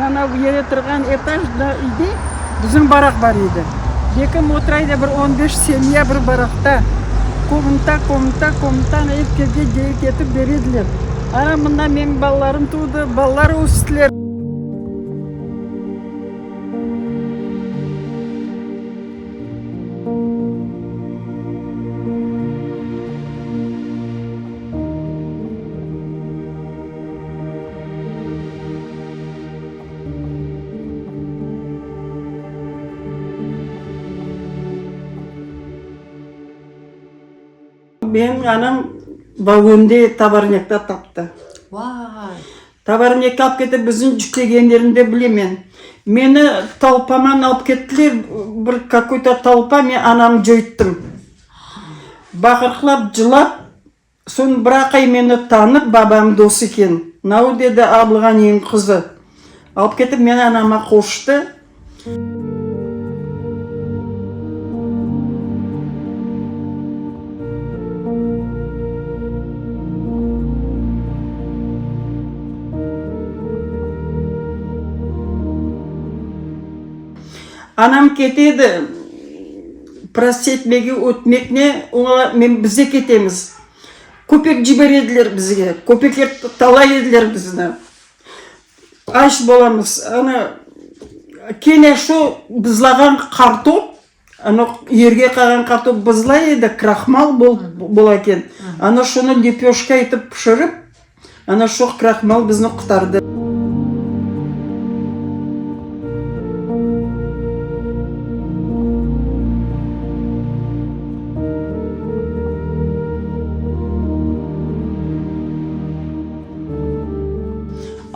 ана ере тұрған этажда үйде біздің барақ бар еді. Бекім отырайды бір 15 семья бір барақта. Комната еркерге дейік етіп береділер. Ара мында менің балаларым туды, балалар өстілер. Мен анам вагонде табарнекта тапты. Табарнекке алып кетіп, біздің жүктегендерінде білемен. Мені толпаман алып кеттілер, бір какой-то толпа, мен анам жойттым. Бақырқлап, жылап, сон бір ақай мені танып, бабам досы екен. Нау деді абылған ең қызы. Алып кетіп, мен анама қошты. Анам кетеді, простетмеге өтмекне, мен бізе кетеміз. Көпек жібереділер бізге, көпеклер талай еділер бізіні. Аш боламыз, кене шо бізлаған қартоп, ерге қаған қартоп бізла еді, крахмал бол екен. Шоны лепешка етіп пішіріп, шо крахмал бізіні құтарды.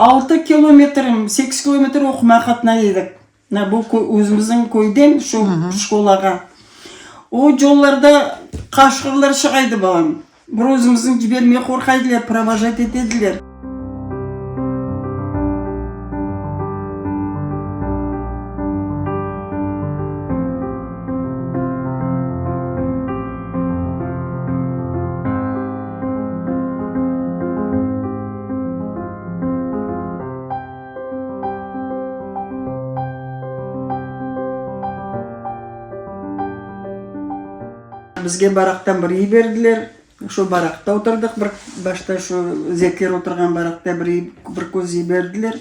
Алты километрім, 8 километр оқыма қатына едік. Бұл өзіміздің көйден школаға. О жолларда қашқырлар шығайды балам. Бір өзіміздің жібермей қорқайдылар, провожать етеділер. Бізге барақтан бір үй берділер. Шо барақта отырдық, башта шо зекер отырған барақта бір көз үй берділер.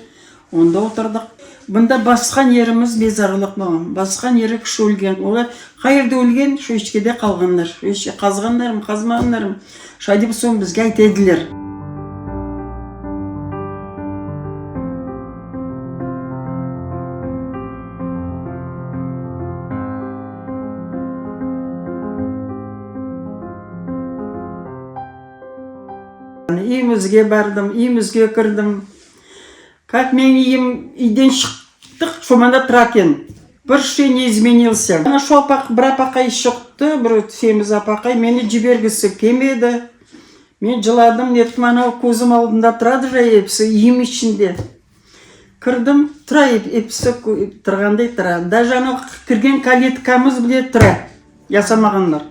Онда отырдық. Бұнда басқан еріміз безарылық болған. Басқан ері кіші өлген. Олар қайырды өлген, шо ішкеде қалғандар. Қазғандарым, қазмағандарым. Шайдеп соң бізге айтеділер. Үйімізге бардым, үйімізге кірдім. Как мен үйден шықтық, шоманда тұракен. Бір шей не изменился. Шо бір апақай шықты, бір семіз апақай мені жібергісі кемеді. Мен жыладым, неттім, анау көзім алдында тұрады жай епсі, үйім ішінде. Кірдім, тұра епсі тұрғандай тұрады. Даже анау кірген калеткамыз біле тұра, ясамағандар.